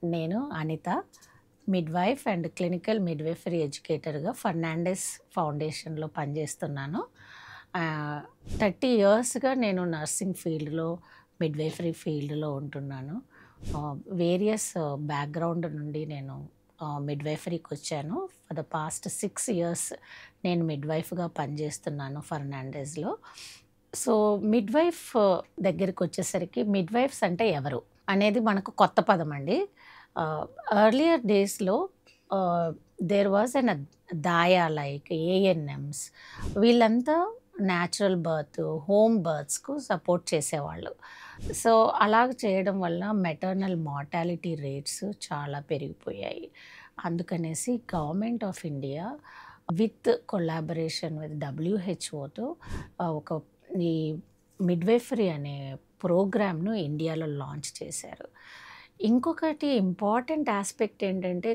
నేను Anitha midwife and clinical midwifery ఎడ్యుకేటర్‌గా ఫర్నాండెస్ ఫౌండేషన్‌లో పనిచేస్తున్నాను. 30 ఇయర్స్‌గా నేను నర్సింగ్ ఫీల్డ్‌లో, మిడ్‌వైఫరీ ఫీల్డ్‌లో ఉంటున్నాను. వేరియస్ బ్యాక్‌గ్రౌండ్ నుండి నేను మిడ్‌వైఫరీకొచ్చాను. ఫర్ ద పాస్ట్ 6 ఇయర్స్ నేను మిడ్‌వైఫ్‌గా పనిచేస్తున్నాను ఫర్నాండెస్‌లో. సో, మిడ్‌వైఫ్ దగ్గరికొచ్చేసరికి మిడ్‌వైఫ్స్ అంటే ఎవరు? అనేది మనకు కొత్త పదమండి. ఎర్లియర్ డేస్‌లో దేర్ వాస్ దాయా లైక్ ఏఎన్ఎమ్స్ వీళ్ళంతా న్యాచురల్ బర్త్, హోమ్ బర్త్స్‌కు సపోర్ట్ చేసేవాళ్ళు. సో, అలాగ చేయడం వల్ల మెటర్నల్ మార్టాలిటీ రేట్స్ చాలా పెరిగిపోయాయి. అందుకనేసి government of India with collaboration with డబ్ల్యూహెచ్ఓతో ఒక ఈ మిడ్‌వైఫరీ అనే ప్రోగ్రామ్‌ను ఇండియాలో లాంచ్ చేశారు. ఇంకొకటి ఇంపార్టెంట్ యాస్పెక్ట్ ఏంటంటే,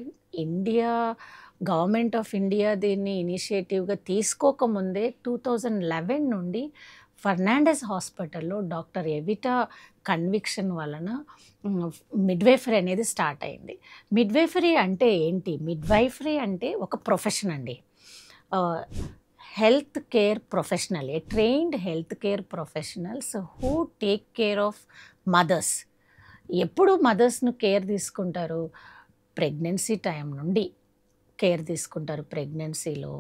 గవర్నమెంట్ ఆఫ్ ఇండియా దీన్ని ఇనిషియేటివ్‌గా తీసుకోకముందే 2011 నుండి ఫర్నాండెస్ హాస్పిటల్‌లో డాక్టర్ ఎవిటా కన్విక్షన్ వలన మిడ్‌వైఫరీ అనేది స్టార్ట్ అయింది. మిడ్‌వైఫరీ అంటే ఏంటి? మిడ్‌వైఫరీ అంటే ఒక ప్రొఫెషన్ అండి. Health care professional, a trained health care professionals who take care of mothers. ఎప్పుడు మదర్స్‌ను కేర్ తీసుకుంటారు? ప్రెగ్నెన్సీ టైం నుండి కేర్ తీసుకుంటారు. ప్రెగ్నెన్సీలో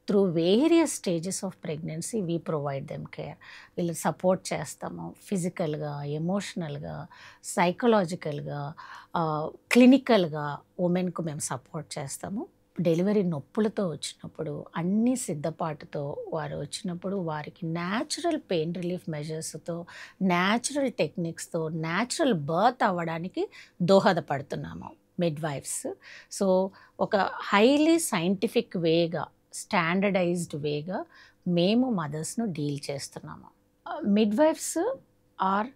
through various stages of pregnancy we provide them care. వీళ్ళు సపోర్ట్ చేస్తాము. ఫిజికల్‌గా, ఎమోషనల్‌గా, సైకలాజికల్‌గా, క్లినికల్‌గా ఉమెన్‌కు మేము సపోర్ట్ చేస్తాము. డెలివరీ నొప్పులతో వచ్చినప్పుడు, అన్ని సిద్ధపాటుతో వారు వచ్చినప్పుడు వారికి న్యాచురల్ పెయిన్ రిలీఫ్ మెజర్స్‌తో, న్యాచురల్ టెక్నిక్స్‌తో, న్యాచురల్ బర్త్ అవ్వడానికి దోహదపడుతున్నాము మిడ్‌వైఫ్స్. సో, ఒక హైలీ సైంటిఫిక్ వేగా, స్టాండర్డైజ్డ్ వేగా మేము మదర్స్‌ను డీల్ చేస్తున్నాము. Midwives are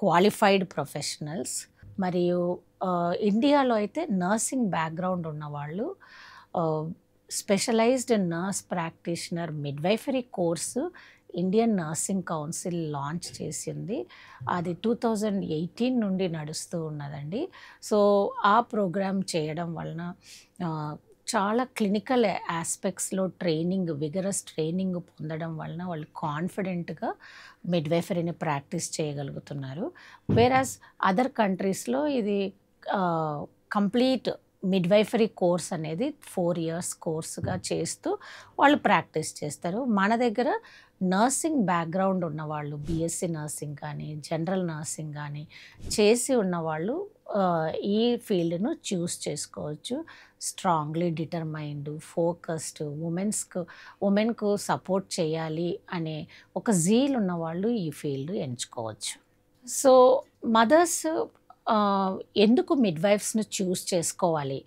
qualified professionals. మరియు ఇండియాలో అయితే నర్సింగ్ బ్యాక్‌గ్రౌండ్ ఉన్నవాళ్ళు, specialised nurse practitioner midwifery course Indian nursing council launch చేసింది. అది 2018 నుండి నడుస్తూ ఉన్నదండి. సో, ఆ ప్రోగ్రామ్ చేయడం వలన చాలా క్లినికల్ యాస్పెక్ట్స్‌లో విగరస్ ట్రైనింగ్ పొందడం వలన వాళ్ళు కాన్ఫిడెంట్‌గా మిడ్‌వైఫరీని ప్రాక్టీస్ చేయగలుగుతున్నారు. వేరాజ్ అదర్ కంట్రీస్‌లో ఇది కంప్లీట్ మిడ్‌వైఫరీ కోర్స్ అనేది 4 ఇయర్స్ కోర్స్‌గా చేస్తూ వాళ్ళు ప్రాక్టీస్ చేస్తారు. మన దగ్గర నర్సింగ్ బ్యాక్‌గ్రౌండ్ ఉన్నవాళ్ళు, బీఎస్సీ నర్సింగ్ కానీ, జనరల్ నర్సింగ్ కానీ చేసి ఉన్నవాళ్ళు ఈ ఫీల్డ్‌ను చూస్ చేసుకోవచ్చు. స్ట్రాంగ్‌లీ డిటర్మైన్డ్, ఫోకస్డ్, ఉమెన్‌కు సపోర్ట్ చేయాలి అనే ఒక జీల్ ఉన్నవాళ్ళు ఈ ఫీల్డ్ ఎంచుకోవచ్చు. సో, మదర్స్ ఎందుకు మిడ్‌వైఫ్స్‌ని చూస్ చేసుకోవాలి?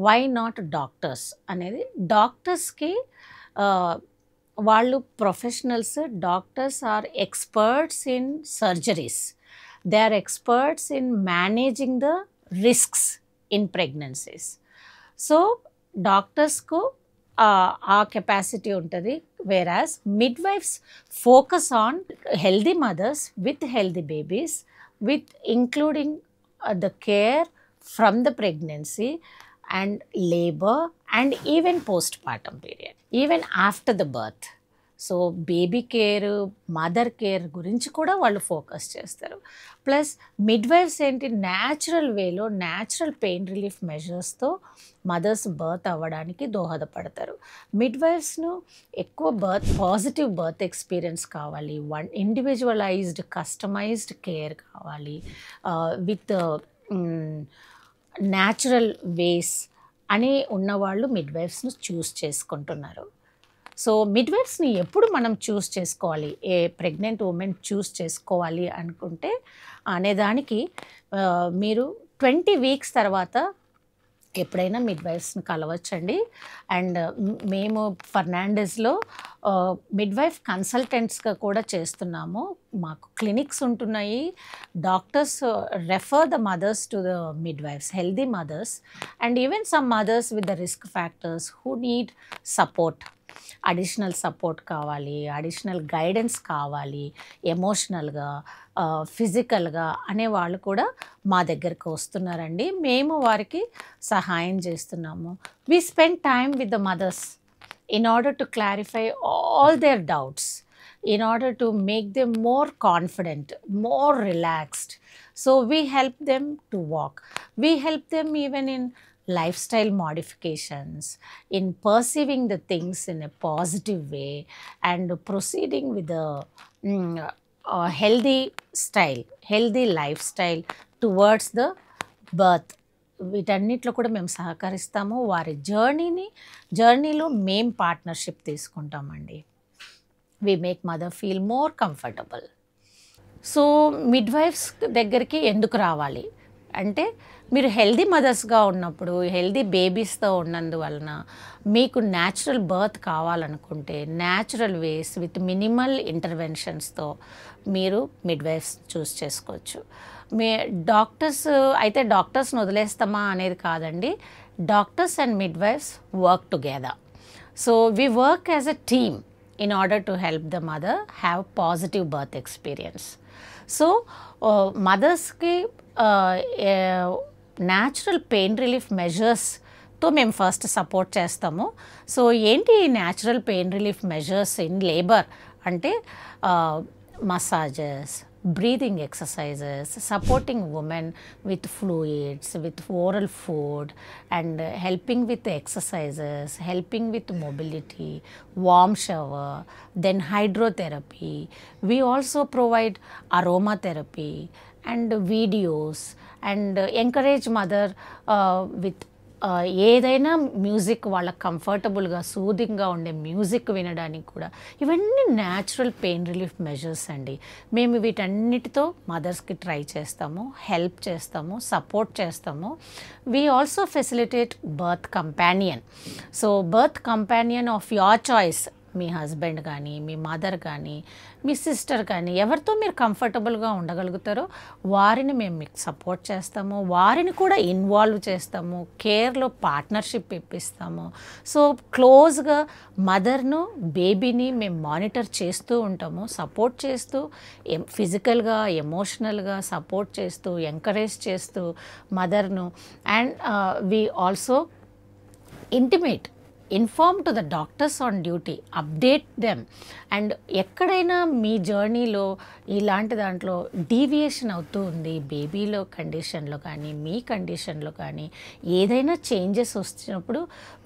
వై నాట్ డాక్టర్స్ అనేది డాక్టర్స్‌కి వాళ్ళు professionals. Doctors are experts in surgeries. They are experts in managing the risks in pregnancies. So, డాక్టర్స్‌కు ఆ కెపాసిటీ ఉంటది. Whereas midwives focus on healthy mothers with healthy babies, with including the care from the pregnancy and labor and even postpartum period, even after the birth. So, baby care, mother care గురించి కూడా వాళ్ళు focus చేస్తారు. Plus midwives ఏంటి, natural వేలో natural pain relief మెజర్స్‌తో mothers birth అవ్వడానికి దోహదపడతారు. మిడ్‌వైఫ్స్‌ను ఎక్కువ పాజిటివ్ బర్త్ ఎక్స్పీరియన్స్ కావాలి. ఇండివిజువలైజ్డ్, కస్టమైజ్డ్ కేర్ కావాలి. విత్ న్యాచురల్ వేస్ అని ఉన్నవాళ్ళు మిడ్‌వైఫ్స్‌ను చూస్ చేసుకుంటున్నారు. సో, మిడ్‌వైఫ్స్‌ని ఎప్పుడు మనం చూస్ చేసుకోవాలి? ప్రెగ్నెంట్ ఉమెన్ చూస్ చేసుకోవాలి అనుకుంటే అనేదానికి మీరు 20 వీక్స్ తర్వాత ఎప్పుడైనా మిడ్‌వైఫ్స్‌ని కలవచ్చండి. అండ్ మేము ఫర్నాండెస్‌లో మిడ్‌వైఫ్ కన్సల్టెంట్స్‌గా కూడా చేస్తున్నాము. మాకు క్లినిక్స్ ఉంటున్నాయి. Doctors refer the mothers to the midwives, healthy mothers and even some mothers with the risk factors who need support. Additional support కావాలి, అడిషనల్ గైడెన్స్ కావాలి, ఎమోషనల్గా, ఫిజికల్గా అనేవాళ్ళు కూడా మా దగ్గరికి వస్తున్నారండి. మేము వారికి సహాయం చేస్తున్నాము. We spend time with the mothers in order to clarify all their doubts, in order to make them more confident, more relaxed. So we help them to walk. We help them even in lifestyle modifications, in perceiving the things in a positive way and proceeding with a healthy style, healthy lifestyle towards the birth. వీటన్నిటిలో కూడా మేము సహకరిస్తాము. వారి జర్నీలో మేము partnership తీసుకుంటామండి. We make mother feel more comfortable. So midwives దగ్గరికి ఎందుకు రావాలి అంటే, మీరు హెల్దీ మదర్స్గా ఉన్నప్పుడు, హెల్దీ బేబీస్తో ఉన్నందువలన మీకు న్యాచురల్ బర్త్ కావాలనుకుంటే న్యాచురల్ వేస్ విత్ మినిమల్ ఇంటర్వెన్షన్స్తో మీరు మిడ్వైఫ్స్ చూస్ చేసుకోవచ్చు. డాక్టర్స్ అయితే డాక్టర్స్ని వదిలేస్తామా అనేది కాదండి. Doctors and midwives work together. So we work as a team in order to help the mother have positive birth experience. So మదర్స్కి న్యాచురల్ పెయిన్ రిలీఫ్ మెజర్స్తో మేము first support చేస్తాము. సో ఏంటి natural pain relief measures in labour అంటే massages, breathing exercises, supporting women with fluids, with oral food, and helping with exercises, helping with mobility, warm shower, then hydrotherapy. We also provide aromatherapy and videos and encourage mother with ఏదైనా music వాళ్ళకి కంఫర్టబుల్గా సూదింగ్గా ఉండే music వినడానికి కూడా. ఇవన్నీ natural pain relief measures అండి. మేము వీటన్నిటితో మదర్స్కి ట్రై చేస్తాము, హెల్ప్ చేస్తాము, సపోర్ట్ చేస్తాము. We also facilitate birth companion. So birth companion of your choice, me husband కానీ, మీ మదర్ కానీ, మీ సిస్టర్ కానీ, ఎవరితో మీరు కంఫర్టబుల్గా ఉండగలుగుతారో వారిని మేము మీకు సపోర్ట్ చేస్తాము. వారిని కూడా ఇన్వాల్వ్ చేస్తాము, కేర్లో పార్ట్నర్షిప్ ఇప్పిస్తాము. సో క్లోజ్గా మదర్ను, బేబీని మేము మానిటర్ చేస్తూ ఉంటాము, సపోర్ట్ చేస్తూ, ఫిజికల్గా, ఎమోషనల్గా సపోర్ట్ చేస్తూ, ఎంకరేజ్ చేస్తూ మదర్ను. And we also inform to the doctors on duty, update them. And ఎక్కడైనా మీ జర్నీలో ఇలాంటి దాంట్లో డీవియేషన్ అవుతూ ఉంది, బేబీలో కండిషన్లో కానీ, మీ కండిషన్లో కానీ ఏదైనా చేంజెస్ వచ్చినప్పుడు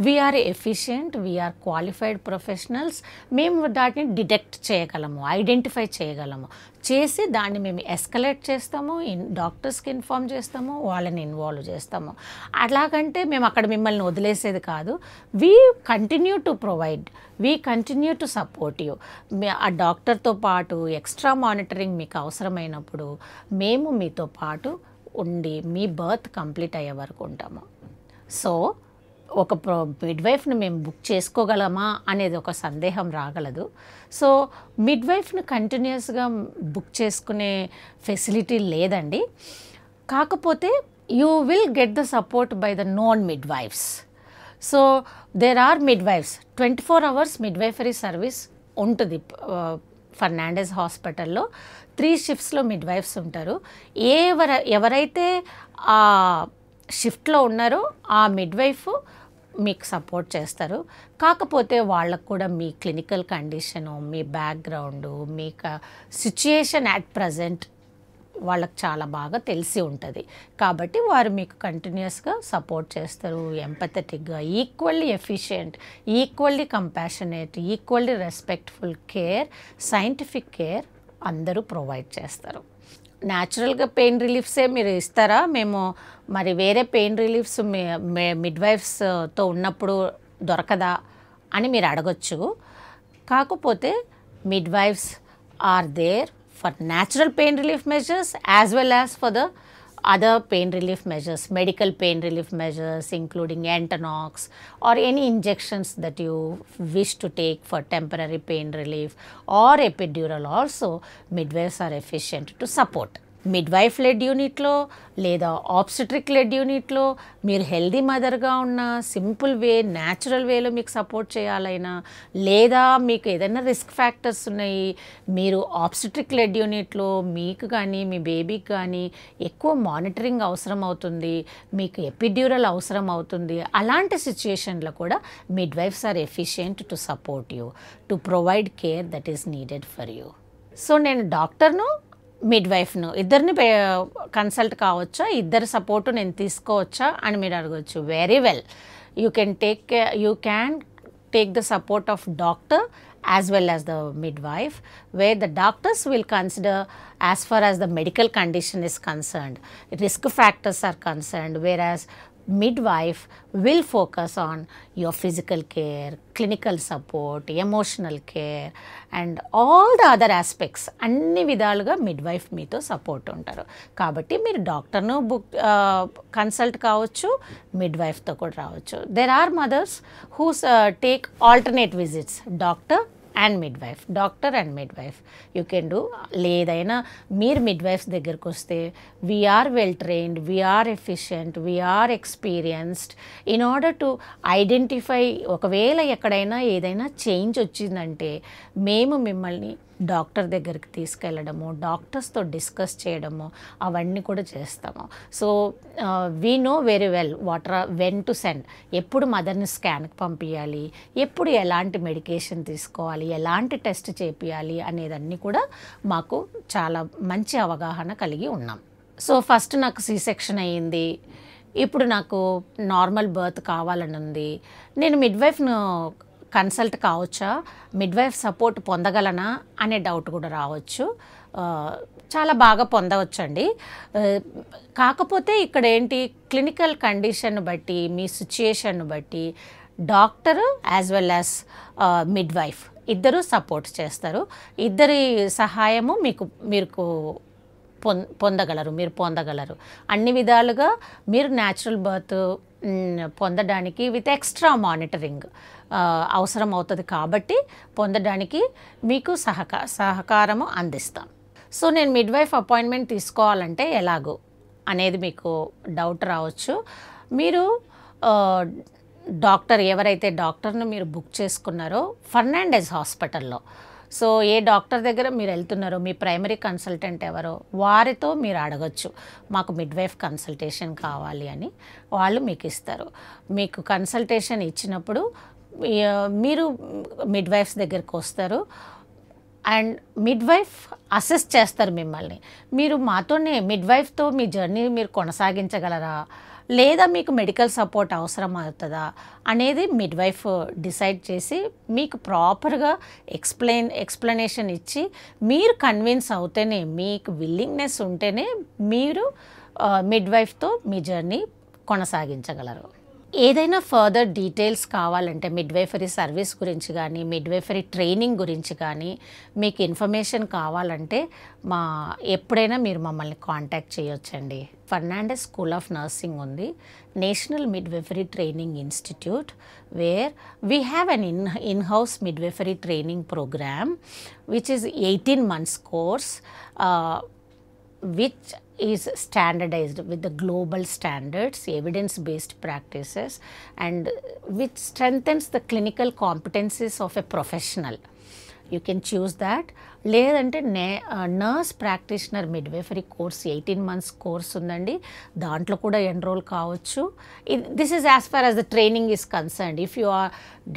we are efficient, we are qualified professionals. మేము దాన్ని డిటెక్ట్ చేయగలము, ఐడెంటిఫై చేయగలము. చేసి దాన్ని మేము ఎస్కలేట్ చేస్తాము, డాక్టర్స్కి ఇన్ఫార్మ్ చేస్తాము, వాళ్ళని ఇన్వాల్వ్ చేస్తాము. అలాగంటే మేము అక్కడ మిమ్మల్ని వదిలేసేది కాదు. We continue to provide, we continue to support you. ఆ డాక్టర్తో పాటు ఎక్స్ట్రా మానిటరింగ్ మీకు అవసరమైనప్పుడు మేము మీతో పాటు ఉండి మీ బర్త్ కంప్లీట్ అయ్యే వరకు ఉంటాము. సో ఒక మిడ్వైఫ్ని మేము బుక్ చేసుకోగలమా అనేది ఒక సందేహం రాగలదు. సో మిడ్వైఫ్ని కంటిన్యూస్గా బుక్ చేసుకునే ఫెసిలిటీ లేదండి. కాకపోతే you will get the support by the non midwives. So there are midwives, 24 hours midwifery service ఉంటుంది. ఫర్నాండెస్ హాస్పిటల్లో 3 shiftsలో మిడ్వైఫ్స్ ఉంటారు. ఎవరైతే ఆ షిఫ్ట్లో ఉన్నారో ఆ మిడ్వైఫ్ మీకు సపోర్ట్ చేస్తారు. కాకపోతే వాళ్ళకు కూడా మీ క్లినికల్ కండిషను, మీ బ్యాక్గ్రౌండు, మీ సిచ్యుయేషన్ అట్ ప్రజెంట్ వాళ్ళకి చాలా బాగా తెలిసి ఉంటుంది. కాబట్టి వారు మీకు కంటిన్యూస్గా సపోర్ట్ చేస్తారు. ఎంపథెటిక్గా, equally efficient, equally compassionate, equally respectful care, scientific care అందరూ ప్రొవైడ్ చేస్తారు. న్యాచురల్గా పెయిన్ రిలీఫ్సే మీరు ఇస్తారా, మేము మరి వేరే పెయిన్ రిలీఫ్స్ మిడ్వైఫ్స్తో ఉన్నప్పుడు దొరకదా అని మీరు అడగొచ్చు. కాకపోతే midwives are there for natural pain relief measures as well as for the other pain relief measures, medical pain relief measures including Entonox or any injections that you wish to take for temporary pain relief or epidural also. Midwives are efficient to support. Midwife led యూనిట్లో లేదా obstetric lead యూనిట్లో మీరు healthy మదర్గా ఉన్న simple way natural వేలో మీకు support చేయాలైనా, లేదా మీకు ఏదైనా రిస్క్ ఫ్యాక్టర్స్ ఉన్నాయి, మీరు ఆబ్స్టెట్రిక్ లెడ్ యూనిట్లో మీకు కానీ మీ బేబీకి కానీ ఎక్కువ మానిటరింగ్ అవసరం అవుతుంది, మీకు ఎపిడ్యూరల్ అవసరం అవుతుంది, అలాంటి సిచ్యుయేషన్లో కూడా midwives are efficient to support you, to provide care that is needed for you. So నేను డాక్టర్ను మిడ్వైఫ్ను ఇద్దరిని కన్సల్ట్ కావచ్చా, ఇద్దరు సపోర్టు నేను తీసుకోవచ్చా అని మీరు అడగవచ్చు. Very well, you can take the support of doctor as well as the midwife, where the doctors will consider as far as the medical condition is concerned, risk factors are concerned, whereas midwife will focus on your physical care, clinical support, emotional care and all the other aspects. అన్ని విధాలుగా midwife మీతో support ఉంటారు. కాబట్టి మీరు డాక్టర్ను consult కావచ్చు, మిడ్వైఫ్తో కూడా రావచ్చు. There are mothers who's take alternate visits, doctor and midwife you can do. లేదైనా మీరు మిడ్వైఫ్స్ దగ్గరకు వస్తే we are well trained, we are efficient, we are experienced in order to identify. ఒకవేళ ఎక్కడైనా ఏదైనా చేంజ్ వచ్చిందంటే మేము మిమ్మల్ని డాక్టర్ దగ్గరికి తీసుకెళ్ళడము, డాక్టర్స్తో డిస్కస్ చేయడము అవన్నీ కూడా చేస్తాము. So we know very well when to send, ఎప్పుడు మదర్ని స్కాన్కి పంపించాలి, ఎప్పుడు ఎలాంటి మెడికేషన్ తీసుకోవాలి, ఎలాంటి టెస్ట్ చేపియాలి అనేదన్నీ కూడా మాకు చాలా మంచి అవగాహన కలిగి ఉన్నాం. సో ఫస్ట్ నాకు సి సెక్షన్ అయ్యింది, ఇప్పుడు నాకు నార్మల్ బర్త్ కావాలని ఉంది, నేను మిడ్వైఫ్ను కన్సల్ట్ కావచ్చా, మిడ్వైఫ్ సపోర్ట్ పొందగలనా అనే డౌట్ కూడా రావచ్చు. చాలా బాగా పొందవచ్చండి. కాకపోతే ఇక్కడ ఏంటి, క్లినికల్ కండిషన్ బట్టి, మీ సిచ్యుయేషన్ బట్టి doctor as well as midwife ఇద్దరు సపోర్ట్ చేస్తారు. ఇద్దరి సహాయము మీరు పొందగలరు. అన్ని విధాలుగా మీరు న్యాచురల్ బర్త్ పొందడానికి విత్ ఎక్స్ట్రా మానిటరింగ్ అవసరం అవుతుంది. కాబట్టి పొందడానికి మీకు సహకారము అందిస్తాం. సో నేను మిడ్వైఫ్ అపాయింట్మెంట్ తీసుకోవాలంటే ఎలాగో అనేది మీకు డౌట్ రావచ్చు. మీరు ఎవరైతే డాక్టర్ను మీరు బుక్ చేసుకున్నారో ఫర్నాండెస్ హాస్పిటల్లో, సో ఏ డాక్టర్ దగ్గర మీరు వెళ్తున్నారో, మీ ప్రైమరీ కన్సల్టెంట్ ఎవరో వారితో మీరు అడగచ్చు, మాకు మిడ్వైఫ్ కన్సల్టేషన్ కావాలి అని. వాళ్ళు మీకు ఇస్తారు. మీకు కన్సల్టేషన్ ఇచ్చినప్పుడు మీరు మిడ్వైఫ్స్ దగ్గరికి వస్తారు అండ్ మిడ్వైఫ్ అసెస్ చేస్తారు మిమ్మల్ని. మీరు మాతోనే మిడ్వైఫ్తో మీ జర్నీ మీరు కొనసాగించగలరా, లేదా మీకు మెడికల్ సపోర్ట్ అవసరం అవుతుందా అనేది మిడ్వైఫ్ డిసైడ్ చేసి మీకు ప్రాపర్గా ఎక్స్ప్లెనేషన్ ఇచ్చి, మీరు కన్విన్స్ అవుతేనే, మీకు విల్లింగ్నెస్ ఉంటేనే మీరు మిడ్వైఫ్తో మీ జర్నీ కొనసాగించగలరు. ఏదైనా ఫర్దర్ డీటెయిల్స్ కావాలంటే మిడ్వైఫరీ సర్వీస్ గురించి కానీ, మిడ్వైఫరీ ట్రైనింగ్ గురించి కానీ మీకు ఇన్ఫర్మేషన్ కావాలంటే ఎప్పుడైనా మీరు మమ్మల్ని కాంటాక్ట్ చేయొచ్చండి. ఫర్నాండెస్ స్కూల్ ఆఫ్ నర్సింగ్ ఉంది, national midwifery training institute, where we have an in-house midwifery training program which is 18 months course which is standardized with the global standards, evidence-based practices, and which strengthens the clinical competencies of a professional. You can choose that. లేదంటే nurse practitioner midwifery course 18 months course ఉందండి, దాంట్లో కూడా enrol కావచ్చు. This is as far as the training is concerned. If you are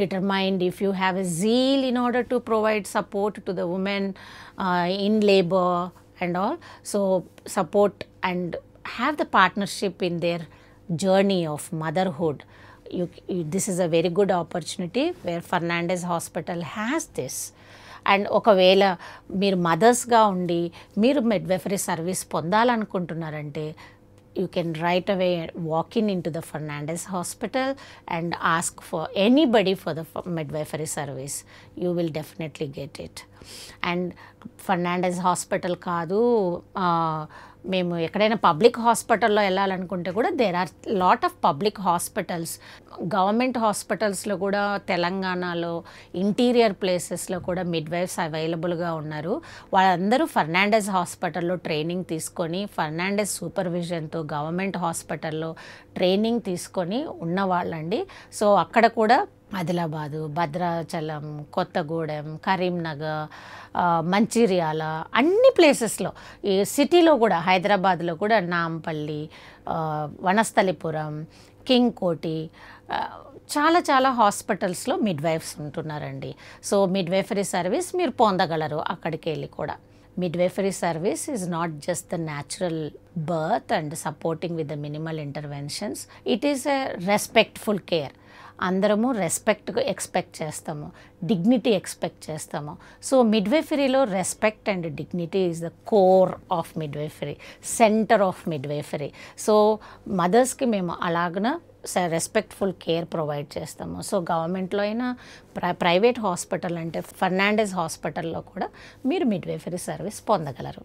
determined, if you have a zeal in order to provide support to the women in labour and all, so support and have the partnership in their journey of motherhood. This is a very good opportunity where Fernandez Hospital has this. And ఒకవేళ మీరు మదర్స్గా ఉండి మీరు midwifery service పొందాలనుకుంటున్నారంటే you can right away walk into the Fernandez Hospital and ask for anybody for the midwifery service. You will definitely get it. And Fernandez Hospital కాదు, మేము ఎక్కడైనా public హాస్పిటల్లో వెళ్ళాలనుకుంటే కూడా there are lot of public hospitals. Government హాస్పిటల్స్లో కూడా తెలంగాణలో interior ప్లేసెస్లో కూడా మిడ్వైఫ్స్ అవైలబుల్గా ఉన్నారు. వాళ్ళందరూ ఫెర్నాండెస్ హాస్పిటల్లో ట్రైనింగ్ తీసుకొని ఫెర్నాండెస్ సూపర్విజన్తో గవర్నమెంట్ హాస్పిటల్లో ట్రైనింగ్ తీసుకొని ఉన్నవాళ్ళండి. సో అక్కడ కూడా ఆదిలాబాదు, భద్రాచలం, కొత్తగూడెం, కరీంనగర్, మంచిర్యాల అన్ని ప్లేసెస్లో, ఈ సిటీలో కూడా హైదరాబాద్లో కూడా నాంపల్లి, వనస్థలిపురం, కింగ్ కోటి, చాలా చాలా హాస్పిటల్స్లో మిడ్వైఫ్స్ ఉంటున్నారండి. సో మిడ్వైఫరీ సర్వీస్ మీరు పొందగలరు అక్కడికి వెళ్ళి కూడా. Midwifery service is not just the natural birth and supporting with the minimal interventions. It is a respectful care. అందరము రెస్పెక్ట్ ఎక్స్పెక్ట్ చేస్తాము, డిగ్నిటీ ఎక్స్పెక్ట్ చేస్తాము. సో మిడ్వైఫరీలో respect and dignity is the core of midwifery, centre of midwifery. So మదర్స్కి మేము అలాగన respectful care provide చేస్తాము. So గవర్నమెంట్లో అయినా ప్రైవేట్ హాస్పిటల్ అంటే ఫెర్నాండెస్ హాస్పిటల్లో కూడా మీరు మిడ్వైఫరీ సర్వీస్ పొందగలరు.